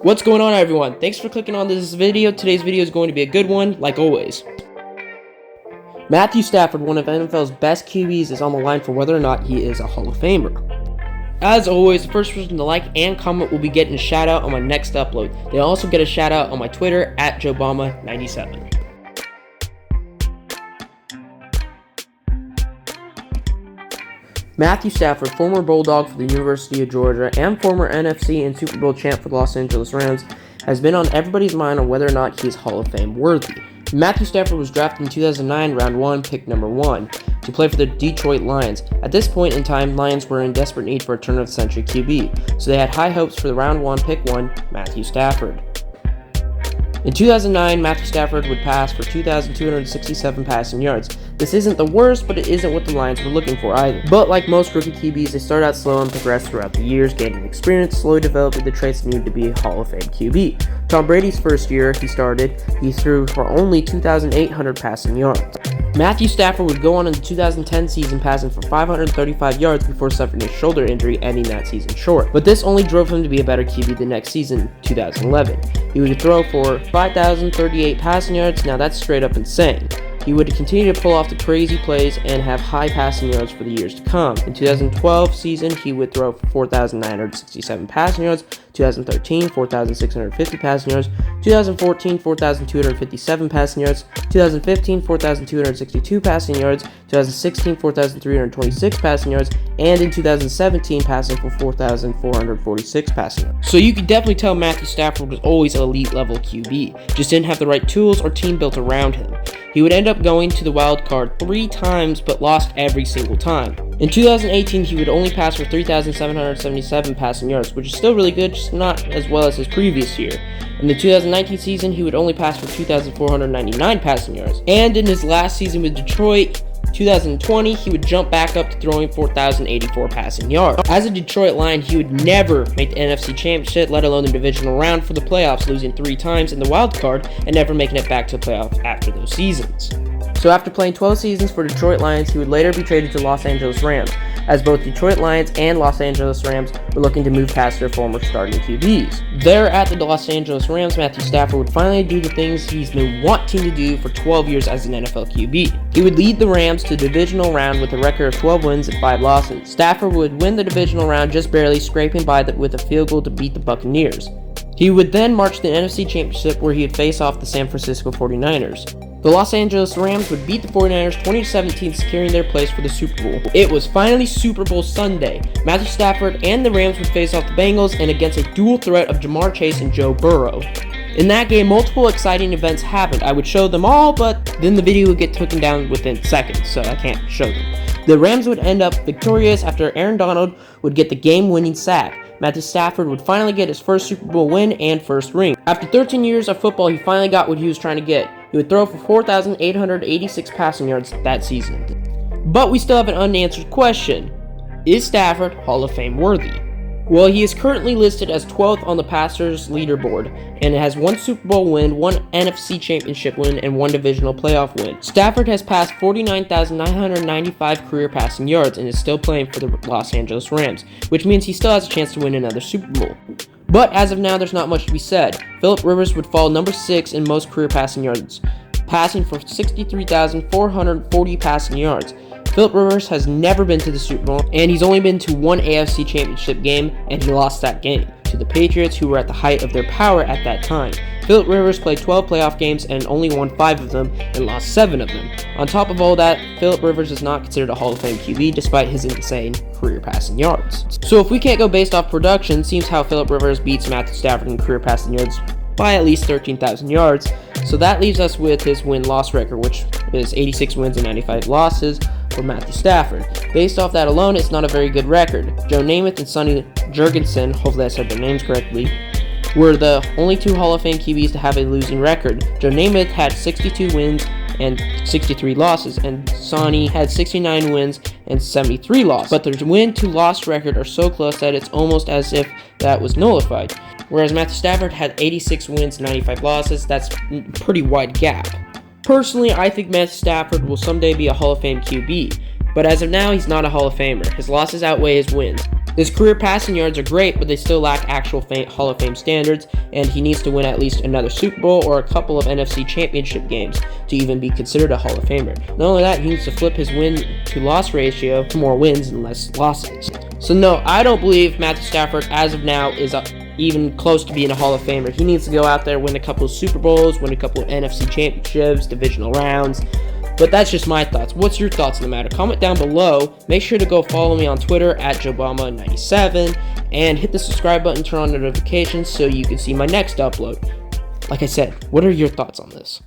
What's going on, everyone? Thanks for clicking on this video. Today's video is going to be a good one, like always. Matthew Stafford, one of NFL's best QBs, is on the line for whether or not he is a Hall of Famer. As always, the first person to like and comment will be getting a shout out on my next upload. They'll also get a shout out on my Twitter at JoeBama97. Matthew Stafford, former Bulldog for the University of Georgia and former NFC and Super Bowl champ for the Los Angeles Rams, has been on everybody's mind on whether or not he is Hall of Fame worthy. Matthew Stafford was drafted in 2009, round 1, pick number 1, to play for the Detroit Lions. At this point in time, Lions were in desperate need for a turn-of-the-century QB, so they had high hopes for the round 1, pick 1, Matthew Stafford. In 2009, Matthew Stafford would pass for 2,267 passing yards. This isn't the worst, but it isn't what the Lions were looking for either. But like most rookie QBs, they start out slow and progress throughout the years, gaining experience, slowly developing the traits needed to be a Hall of Fame QB. Tom Brady's first year he threw for only 2,800 passing yards. Matthew Stafford would go on in the 2010 season passing for 535 yards before suffering a shoulder injury, ending that season short. But this only drove him to be a better QB the next season, 2011. He would throw for 5,038 passing yards. Now that's straight up insane. He would continue to pull off the crazy plays and have high passing yards for the years to come. In 2012 season, he would throw for 4,967 passing yards, 2013, 4,650 passing yards, 2014, 4,257 passing yards, 2015, 4,262 passing yards, 2016, 4,326 passing yards, and in 2017, passing for 4,446 passing yards. So you could definitely tell Matthew Stafford was always an elite level QB, just didn't have the right tools or team built around him. He would end up going to the wild card 3 times, but lost every single time. In 2018, he would only pass for 3,777 passing yards, which is still really good, just not as well as his previous year. In the 2019 season, he would only pass for 2,499 passing yards. And in his last season with Detroit, 2020, he would jump back up to throwing 4,084 passing yards. As a Detroit Lion, he would never make the NFC Championship, let alone the divisional round for the playoffs, losing 3 times in the wild card and never making it back to the playoffs after those seasons. So after playing 12 seasons for Detroit Lions, he would later be traded to Los Angeles Rams, as both Detroit Lions and Los Angeles Rams were looking to move past their former starting QBs. There at the Los Angeles Rams, Matthew Stafford would finally do the things he's been wanting to do for 12 years as an NFL QB. He would lead the Rams to the divisional round with a record of 12 wins and 5 losses. Stafford would win the divisional round just barely, scraping by with a field goal to beat the Buccaneers. He would then march to the NFC Championship, where he would face off the San Francisco 49ers. The Los Angeles Rams would beat the 49ers 20-17, securing their place for the Super Bowl. It was finally Super Bowl Sunday. Matthew Stafford and the Rams would face off the Bengals and against a dual threat of Jamar Chase and Joe Burrow. In that game, multiple exciting events happened. I would show them all, but then the video would get taken down within seconds, so I can't show them. The Rams would end up victorious after Aaron Donald would get the game-winning sack. Matthew Stafford would finally get his first Super Bowl win and first ring. After 13 years of football, he finally got what he was trying to get. He would throw for 4,886 passing yards that season. But we still have an unanswered question. Is Stafford Hall of Fame worthy? Well, he is currently listed as 12th on the passers leaderboard, and has 1 Super Bowl win, 1 NFC Championship win, and 1 divisional playoff win. Stafford has passed 49,995 career passing yards and is still playing for the Los Angeles Rams, which means he still has a chance to win another Super Bowl. But as of now, there's not much to be said. Philip Rivers would fall number 6 in most career passing yards, passing for 63,440 passing yards. Philip Rivers has never been to the Super Bowl, and he's only been to 1 AFC Championship game, and he lost that game to the Patriots, who were at the height of their power at that time. Philip Rivers played 12 playoff games and only won 5 of them and lost 7 of them. On top of all that, Philip Rivers is not considered a Hall of Fame QB despite his insane career passing yards. So if we can't go based off production, seems how Philip Rivers beats Matthew Stafford in career passing yards by at least 13,000 yards. So that leaves us with his win-loss record, which is 86 wins and 95 losses for Matthew Stafford. Based off that alone, it's not a very good record. Joe Namath and Sonny Jurgensen, hopefully I said their names correctly, were the only 2 Hall of Fame QBs to have a losing record. Joe Namath had 62 wins and 63 losses, and Sonny had 69 wins and 73 losses. But their win-to-loss record are so close that it's almost as if that was nullified. Whereas Matthew Stafford had 86 wins and 95 losses, that's a pretty wide gap. Personally, I think Matthew Stafford will someday be a Hall of Fame QB, but as of now, he's not a Hall of Famer. His losses outweigh his wins. His career passing yards are great, but they still lack actual Hall of Fame standards, and he needs to win at least another Super Bowl or a couple of NFC Championship games to even be considered a Hall of Famer. Not only that, he needs to flip his win-to-loss ratio to more wins and less losses. So no, I don't believe Matthew Stafford, as of now, is even close to being a Hall of Famer. He needs to go out there, win a couple of Super Bowls, win a couple of NFC Championships, divisional rounds. But that's just my thoughts. What's your thoughts on the matter? Comment down below. Make sure to go follow me on Twitter at JoeBama97 and hit the subscribe button, turn on notifications so you can see my next upload. Like I said, what are your thoughts on this?